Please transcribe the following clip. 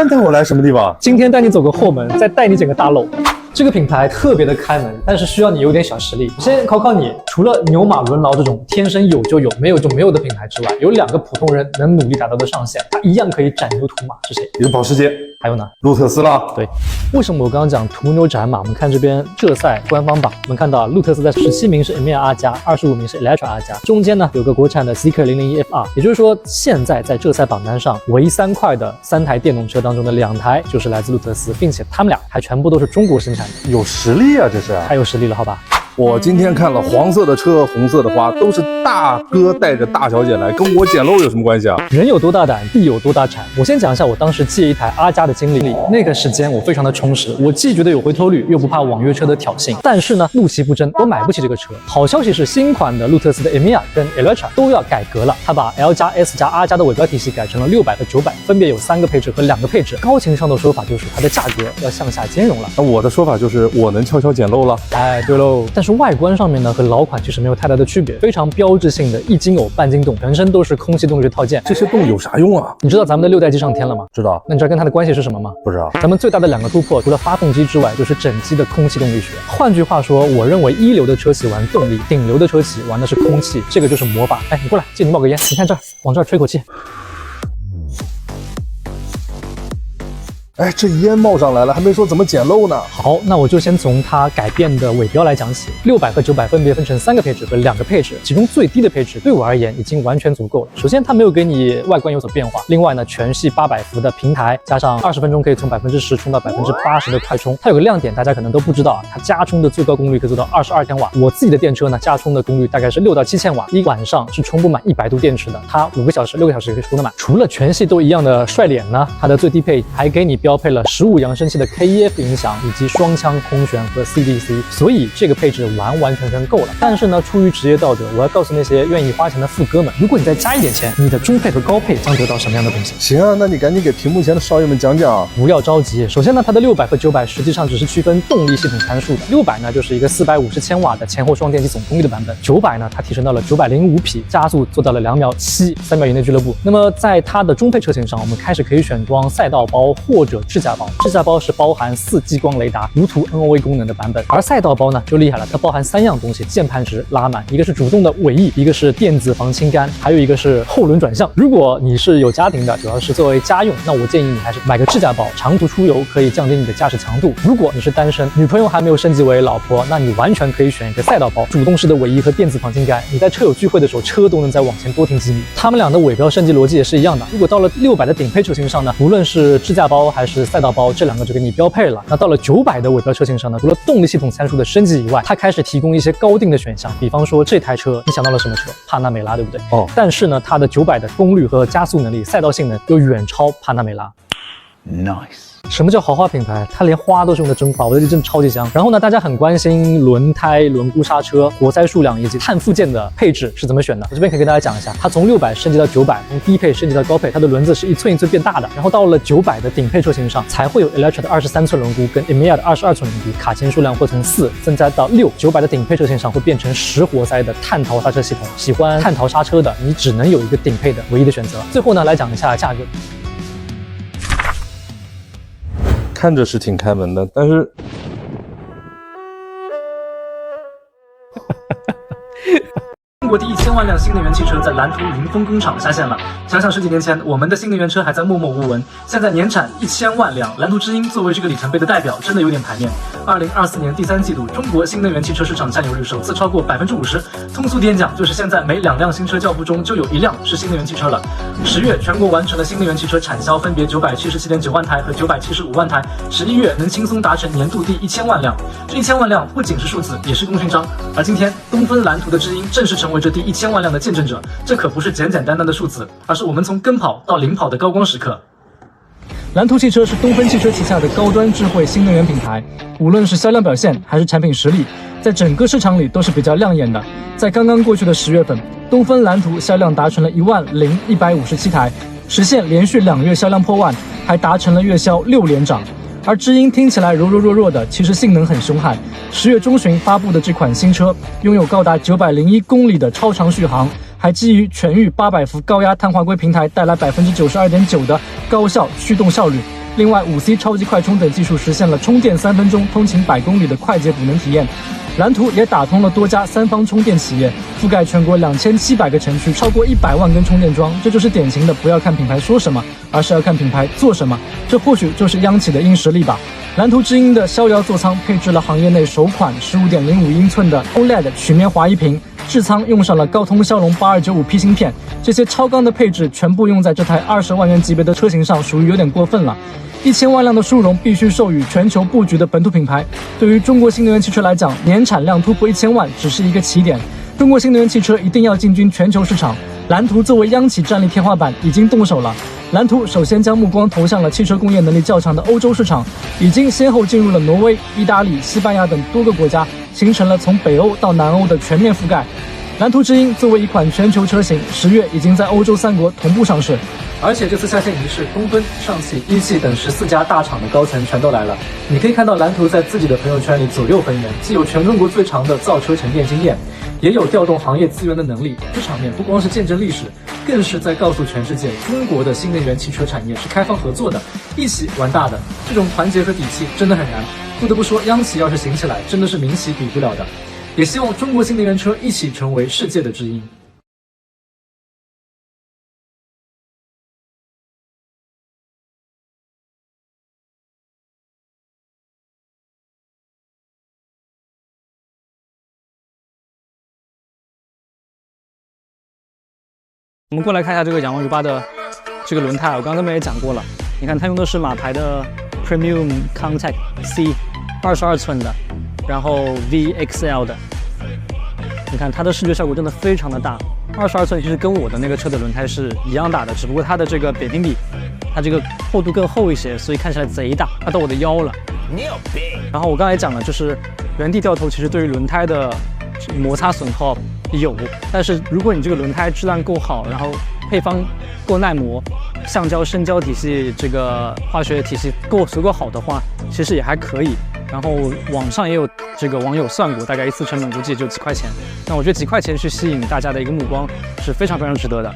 带我来什么地方？今天带你走个后门，再带你整个大漏。这个品牌特别的开门，但是需要你有点小实力。先考考你，除了牛马轮劳这种天生有就有，没有就没有的品牌之外，有2个普通人能努力达到的上限，它一样可以斩牛图马，是谁？一个保时捷，还有呢？路特斯拉。对，为什么我刚刚讲途牛斩马？我们看这边浙赛官方榜，我们看到路特斯在17名是 Emeya R+， 25名是 Electra R+， 中间呢有个国产的 Zeekr 001 FR， 也就是说现在在浙赛榜单上唯3块的3台电动车当中的2台就是来自路特斯，并且他们俩还全部都是中国生产的，有实力啊，这是太有实力了，好吧？我今天看了黄色的车、红色的花，都是大哥带着大小姐来，跟我捡漏有什么关系啊？人有多大胆，地有多大产。我先讲一下我当时借一台阿加的经历。那个时间我非常的充实，我既觉得有回头率，又不怕网约车的挑衅。但是呢，怒其不争，我买不起这个车。好消息是，新款的路特斯的 Emeya 跟 Electra 都要改革了，它把 L+S+R+ 的尾标体系改成了600和900，分别有3个配置和2个配置。高情商的说法就是它的价格要向下兼容了。那我的说法就是我能悄悄捡漏了。哎，对喽。但是外观上面呢，和老款其实没有太大的区别，非常标志性的一金偶半金洞，全身都是空气动力学套件。这些洞有啥用啊？你知道咱们的6代机上天了吗？知道。那你知道跟它的关系是什么吗？不知道。咱们最大的2个突破，除了发动机之外，就是整机的空气动力学。换句话说，我认为一流的车企玩动力，顶流的车企玩的是空气，这个就是魔法。哎，你过来，借你冒个烟，你看这儿，往这儿吹口气。哎，这烟冒上来了，还没说怎么捡漏呢。好，那我就先从它改变的尾标来讲起。600和900分别分成3个配置和2个配置，其中最低的配置对我而言已经完全足够了。首先，它没有给你外观有所变化。另外呢，全系800伏的平台，加上20分钟可以从10%充到80%的快充。它有个亮点，大家可能都不知道啊，它加充的最高功率可以做到22千瓦。我自己的电车呢，加充的功率大概是6到7千瓦，一晚上是充不满100度电池的。它5个小时、6个小时可以充得满。除了全系都一样的帅脸呢，它的最低配还给你标配了15扬声器的 KEF 音响以及双腔空悬和 CDC， 所以这个配置完完全全够了。但是呢，出于职业道德，我要告诉那些愿意花钱的富哥们，如果你再加一点钱，你的中配和高配将得到什么样的东西？行啊，那你赶紧给屏幕前的少爷们讲讲。不要着急，首先呢，它的600和900实际上只是区分动力系统参数的。600呢就是一个450千瓦的前后双电机总功率的版本，900呢它提升到了905匹，加速做到了2秒7， 3秒以内俱乐部。那么在它的中配车型上，我们开始可以选装赛道包或者智驾包。智驾包是包含4激光雷达、无图 NOA 功能的版本，而赛道包呢就厉害了，它包含3样东西：键盘值拉满，一个是主动的尾翼，一个是电子防倾杆，还有一个是后轮转向。如果你是有家庭的，主要是作为家用，那我建议你还是买个智驾包，长途出游可以降低你的驾驶强度。如果你是单身，女朋友还没有升级为老婆，那你完全可以选一个赛道包，主动式的尾翼和电子防倾杆，你在车友聚会的时候，车都能再往前多停几米。他们俩的尾标升级逻辑也是一样的。如果到了600的顶配车型上呢，无论是智驾包还是赛道包，这2个就给你标配了。那到了900的尾标车型上呢，除了动力系统参数的升级以外，它开始提供一些高定的选项，比方说这台车，你想到了什么车？帕纳梅拉，对不对？哦。但是呢，它的900的功率和加速能力、赛道性能又远超帕纳梅拉。Nice。什么叫豪华品牌？它连花都是用的真花，我觉得真的超级香。然后呢，大家很关心轮胎、轮毂刹车、活塞数量以及碳附件的配置是怎么选的。我这边可以跟大家讲一下，它从600升级到900，从低配升级到高配，它的轮子是一寸一寸变大的。然后到了900的顶配车型上，才会有 Electra 的23寸轮毂跟 Emeya 的22寸轮毂，卡钳数量会从4增加到6。900的顶配车型上会变成10活塞的碳陶刹车系统。喜欢碳陶刹车的，你只能有一个顶配的唯一的选择。最后呢，来讲一下价格。看着是挺开门的，但是中国第1000万辆新能源汽车在蓝图云峰工厂下线了。想想10几年前，我们的新能源车还在默默无闻，现在年产1000万辆，蓝图知音作为这个里程碑的代表，真的有点排面。2024年第3季度，中国新能源汽车市场占有率首次超过50%。通俗点讲，就是现在每2辆新车交付中就有1辆是新能源汽车了。10月，全国完成了新能源汽车产销分别977.9万台和975万台，11月能轻松达成年度第1000万辆。这1000万辆不仅是数字，也是功勋章。而今天，东风蓝图的知音正式成为这第1000万辆的见证者，这可不是简简单单的数字，而是我们从跟跑到领跑的高光时刻。蓝图汽车是东风汽车旗下的高端智慧新能源品牌，无论是销量表现还是产品实力，在整个市场里都是比较亮眼的。在刚刚过去的10月份，东风蓝图销量达成了10157台，实现连续2月销量破万，还达成了月销6连涨。而知音听起来柔柔弱弱的，其实性能很凶悍。10月中旬发布的这款新车，拥有高达901公里的超长续航，还基于全域800伏高压碳化硅平台，带来92.9%的高效驱动效率。另外，5C 超级快充等技术实现了充电3分钟、通勤100公里的快捷补能体验。蓝图也打通了多家3方充电企业，覆盖全国2700个城区，超过100万根充电桩。这就是典型的不要看品牌说什么，而是要看品牌做什么。这或许就是央企的硬实力吧。蓝图之鹰的逍遥座舱配置了行业内首款15.05英寸的 OLED 曲面滑移屏，智舱用上了高通骁龙8295P 芯片。这些超纲的配置全部用在这台20万元级别的车型上，属于有点过分了。1000万辆的殊荣必须授予全球布局的本土品牌。对于中国新能源汽车来讲，年产量突破1000万只是一个起点。中国新能源汽车一定要进军全球市场。蓝图作为央企战力天花板已经动手了。蓝图首先将目光投向了汽车工业能力较强的欧洲市场，已经先后进入了挪威、意大利、西班牙等多个国家，形成了从北欧到南欧的全面覆盖。蓝图之鹰作为一款全球车型，10月已经在欧洲3国同步上市。而且这次下线仪式，东风、上汽、一汽等14家大厂的高层全都来了。你可以看到蓝图在自己的朋友圈里左右逢源，既有全中国最长的造车沉淀经验，也有调动行业资源的能力。这场面不光是见证历史，更是在告诉全世界，中国的新能源汽车产业是开放合作的，一起玩大的。这种团结和底气真的很难。不得不说，央企要是行起来，真的是民企比不了的。也希望中国新能源车一起成为世界的知音。我们过来看一下这个仰望 U8的这个轮胎，我刚刚也讲过了，你看它用的是马牌的 Premium Contact C 22寸的，然后 VXL 的，你看它的视觉效果真的非常的大。22寸其实跟我的那个车的轮胎是一样大的，只不过它的这个扁平比，它这个厚度更厚一些，所以看起来贼大，它到我的腰了。然后我刚才讲了，就是原地掉头，其实对于轮胎的摩擦损耗有，但是如果你这个轮胎质量够好，然后配方够耐磨，橡胶、生胶体系这个化学体系足够好的话，其实也还可以。然后网上也有这个网友算过，大概一次成本估计也就几块钱。那我觉得几块钱去吸引大家的一个目光是非常非常值得的。